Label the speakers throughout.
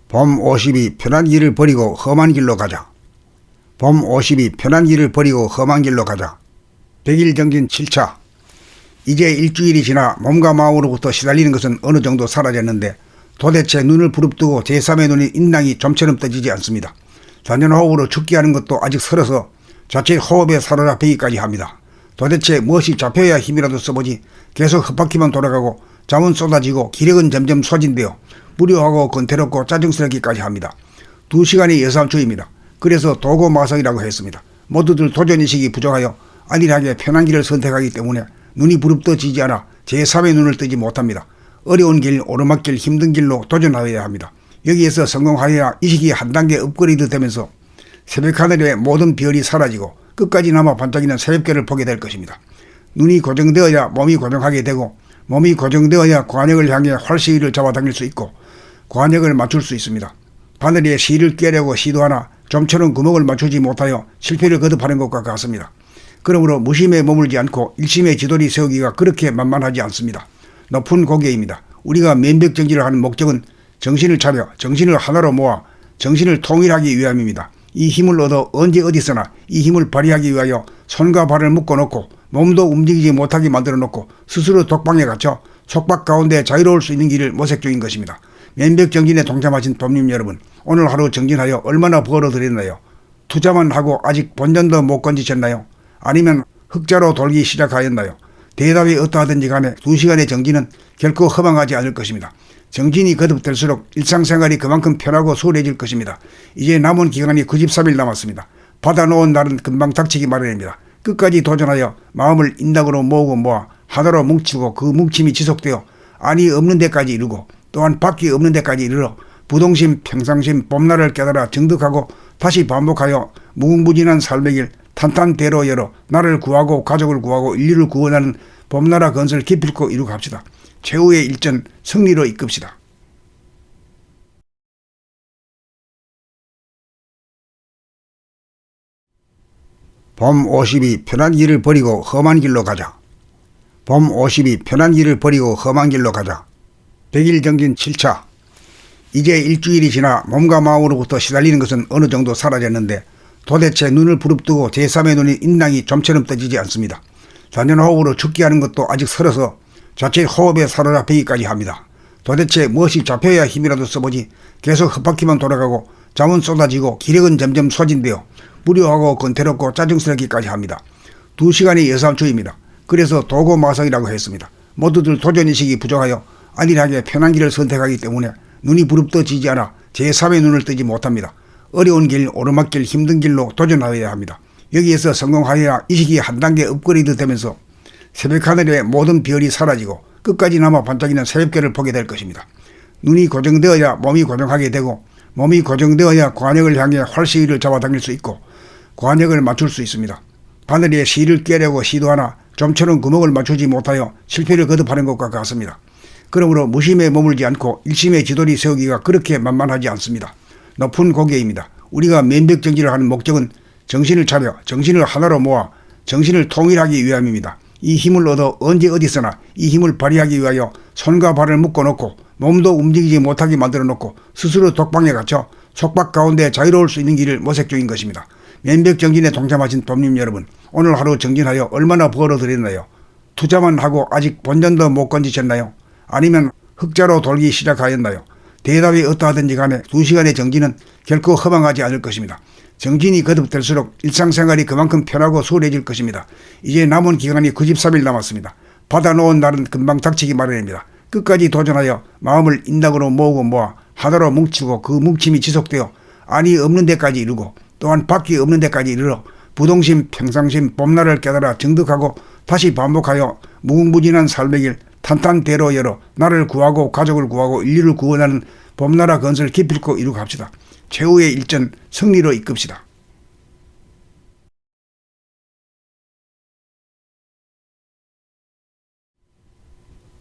Speaker 1: 봄 50이 편한 길을 버리고 험한 길로 가자. 봄 50이 편한 길을 버리고 험한 길로 가자. 100일 정진 7차. 이제 일주일이 지나 몸과 마음으로부터 시달리는 것은 어느 정도 사라졌는데 도대체 눈을 부릅뜨고 제3의 눈인 인당이 좀처럼 떠지지 않습니다. 단연호흡으로 죽게 하는 것도 아직 설어서 자칫 호흡에 사로잡히기까지 합니다. 도대체 무엇이 잡혀야 힘이라도 써보지 계속 헛바퀴만 돌아가고 잠은 쏟아지고 기력은 점점 소진되어 무료하고 건태롭고 짜증스럽기까지 합니다. 2시간이 예상주의입니다. 그래서 도고마성이라고 했습니다. 모두들 도전의식이 부족하여 안일하게 편한 길을 선택하기 때문에 눈이 부릅떠지지 않아 제3의 눈을 뜨지 못합니다. 어려운 길, 오르막길, 힘든 길로 도전하여야 합니다. 여기에서 성공하여야 이 시기에 한 단계 업그레이드 되면서 새벽하늘의 모든 별이 사라지고 끝까지 남아 반짝이는 새벽별을 보게 될 것입니다. 눈이 고정되어야 몸이 고정하게 되고 몸이 고정되어야 관역을 향해 활시위를 잡아당길 수 있고 관역을 맞출 수 있습니다. 바늘에 실을 꿰려고 시도하나 좀처럼 구멍을 맞추지 못하여 실패를 거듭하는 것과 같습니다. 그러므로 무심에 머물지 않고 일심의 지도리 세우기가 그렇게 만만하지 않습니다. 높은 고개입니다. 우리가 면벽정지를 하는 목적은 정신을 차려 정신을 하나로 모아 정신을 통일하기 위함입니다. 이 힘을 얻어 언제 어디서나 이 힘을 발휘하기 위하여 손과 발을 묶어놓고 몸도 움직이지 못하게 만들어 놓고 스스로 독방에 갇혀 속박 가운데 자유로울 수 있는 길을 모색 중인 것입니다. 면벽정진에 동참하신 봄님 여러분, 오늘 하루 정진하여 얼마나 벌어들였나요? 투자만 하고 아직 본전도 못 건지셨나요? 아니면 흑자로 돌기 시작하였나요? 대답이 어떠하든지 간에 2시간의 정진은 결코 허망하지 않을 것입니다. 정진이 거듭될수록 일상생활이 그만큼 편하고 수월해질 것입니다. 이제 남은 기간이 93일 남았습니다. 받아놓은 날은 금방 닥치기 마련입니다. 끝까지 도전하여 마음을 인당으로 모으고 모아 하나로 뭉치고 그 뭉침이 지속되어 안이 없는 데까지 이르고 또한 밖이 없는 데까지 이르러 부동심, 평상심, 봄날을 깨달아 정득하고 다시 반복하여 무궁무진한 삶의 길 탄탄대로 열어 나를 구하고 가족을 구하고 인류를 구원하는 봄나라 건설 기필코 이루고 합시다. 최후의 일전 승리로 이끕시다. 봄 50이 편한 길을 버리고 험한 길로 가자. 봄 50이 편한 길을 버리고 험한 길로 가자. 100일 정진 7차. 이제 일주일이 지나 몸과 마음으로부터 시달리는 것은 어느 정도 사라졌는데 도대체 눈을 부릅뜨고 제3의 눈인 인당이 좀처럼 떠지지 않습니다. 단연호흡으로 죽게 하는 것도 아직 설어서 자칫 호흡에 사로잡히기까지 합니다. 도대체 무엇이 잡혀야 힘이라도 써보지 계속 헛바퀴만 돌아가고 잠은 쏟아지고 기력은 점점 소진되어 무료하고 건태롭고 짜증스럽기까지 합니다. 2시간이 예상주의입니다. 그래서 도고마성이라고 했습니다. 모두들 도전의식이 부족하여 안일하게 편한 길을 선택하기 때문에 눈이 부릅떠지지 않아 제3의 눈을 뜨지 못합니다. 어려운 길, 오르막길, 힘든 길로 도전하여야 합니다. 여기에서 성공하여야 이 시기에 한 단계 업그레이드 되면서 새벽하늘의 모든 별이 사라지고 끝까지 남아 반짝이는 새벽별을 보게 될 것입니다. 눈이 고정되어야 몸이 고정하게 되고 몸이 고정되어야 관역을 향해 활시위를 잡아당길 수 있고 관역을 맞출 수 있습니다. 바늘에 실을 꿰려고 시도하나 좀처럼 구멍을 맞추지 못하여 실패를 거듭하는 것과 같습니다. 그러므로 무심에 머물지 않고 일심의 지도리 세우기가 그렇게 만만하지 않습니다. 높은 고개입니다. 우리가 면벽정지를 하는 목적은 정신을 차려 정신을 하나로 모아 정신을 통일하기 위함입니다. 이 힘을 얻어 언제 어디서나 이 힘을 발휘하기 위하여 손과 발을 묶어놓고 몸도 움직이지 못하게 만들어 놓고 스스로 독방에 갇혀 속박 가운데 자유로울 수 있는 길을 모색 중인 것입니다. 면벽정진에 동참하신 봄님 여러분, 오늘 하루 정진하여 얼마나 벌어들였나요? 투자만 하고 아직 본전도 못 건지셨나요? 아니면 흑자로 돌기 시작하였나요? 대답이 어떠하든지 간에 2시간의 정진은 결코 허망하지 않을 것입니다. 정진이 거듭될수록 일상생활이 그만큼 편하고 수월해질 것입니다. 이제 남은 기간이 93일 남았습니다. 받아놓은 날은 금방 닥치기 마련입니다. 끝까지 도전하여 마음을 인당으로 모으고 모아 하나로 뭉치고 그 뭉침이 지속되어 안이 없는 데까지 이르고 또한 밖이 없는 데까지 이르러 부동심, 평상심, 봄날을 깨달아 정득하고 다시 반복하여 무궁무진한 삶의 길 탄탄대로 열어 나를 구하고 가족을 구하고 인류를 구원하는 봄나라 건설 기필코 이루고 합시다. 최후의 일전 승리로 이끕시다.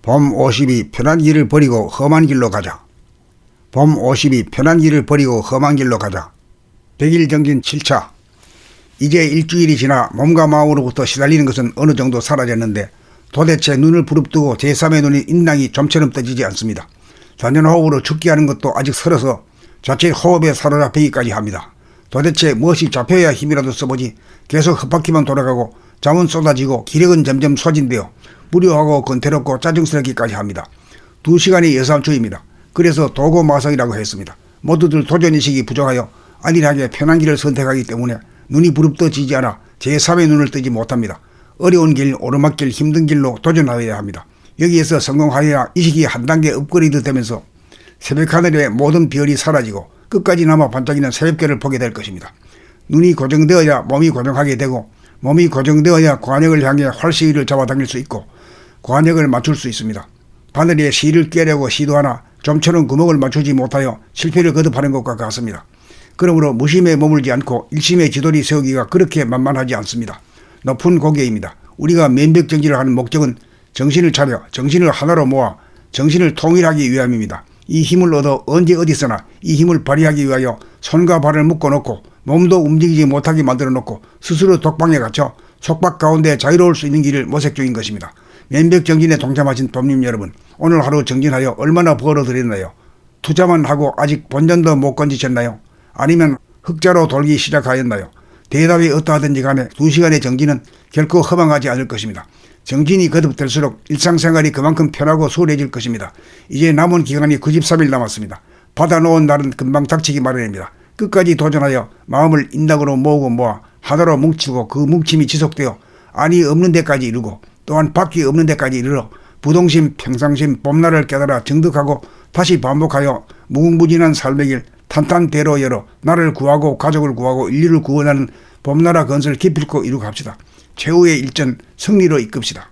Speaker 1: 봄 50이 편한 길을 버리고 험한 길로 가자. 봄 50이 편한 길을 버리고 험한 길로 가자. 100일 정진 7차. 이제 일주일이 지나 몸과 마음으로부터 시달리는 것은 어느 정도 사라졌는데 도대체 눈을 부릅뜨고 제3의 눈인 인당이 좀처럼 떠지지 않습니다. 단연호흡으로 죽게 하는 것도 아직 설어서 자칫 호흡에 사로잡히기까지 합니다. 도대체 무엇이 잡혀야 힘이라도 써보지 계속 헛바퀴만 돌아가고 잠은 쏟아지고 기력은 점점 소진되어 무료하고 건태롭고 짜증스럽기까지 합니다. 2시간이 여삼초입니다. 그래서 도고마성이라고 했습니다. 모두들 도전의식이 부족하여 안일하게 편한 길을 선택하기 때문에 눈이 부릅떠지지 않아 제3의 눈을 뜨지 못합니다. 어려운 길, 오르막길, 힘든 길로 도전하여야 합니다. 여기에서 성공하여야 의식이 한 단계 업그레이드 되면서 새벽하늘의 모든 별이 사라지고 끝까지 남아 반짝이는 새벽별을 보게 될 것입니다. 눈이 고정되어야 몸이 고정하게 되고 몸이 고정되어야 관역을 향해 활시위를 잡아당길 수 있고 관역을 맞출 수 있습니다. 바늘에 실을 꿰려고 시도하나 좀처럼 구멍을 맞추지 못하여 실패를 거듭하는 것과 같습니다. 그러므로 무심에 머물지 않고 일심의 지도리 세우기가 그렇게 만만하지 않습니다. 높은 고개입니다. 우리가 면벽정지를 하는 목적은 정신을 차려 정신을 하나로 모아 정신을 통일하기 위함입니다. 이 힘을 얻어 언제 어디서나 이 힘을 발휘하기 위하여 손과 발을 묶어놓고 몸도 움직이지 못하게 만들어놓고 스스로 독방에 갇혀 속박 가운데 자유로울 수 있는 길을 모색 중인 것입니다. 면벽정진에 동참하신 법님 여러분, 오늘 하루 정진하여 얼마나 벌어들였나요? 투자만 하고 아직 본전도 못 건지셨나요? 아니면 흑자로 돌기 시작하였나요? 대답이 어떠하든지 간에 2시간의 정진은 결코 허망하지 않을 것입니다. 정진이 거듭될수록 일상생활이 그만큼 편하고 수월해질 것입니다. 이제 남은 기간이 93일 남았습니다. 받아놓은 날은 금방 닥치기 마련입니다. 끝까지 도전하여 마음을 인당으로 모으고 모아 하나로 뭉치고 그 뭉침이 지속되어 안이 없는 데까지 이르고 또한 밖이 없는 데까지 이르러 부동심, 평상심, 봄날을 깨달아 정득하고 다시 반복하여 무궁무진한 삶의 길 탄탄대로 열어 나를 구하고 가족을 구하고 인류를 구원하는 봄나라 건설 기필코 이루고 합시다. 최후의 일전 승리로 이끕시다.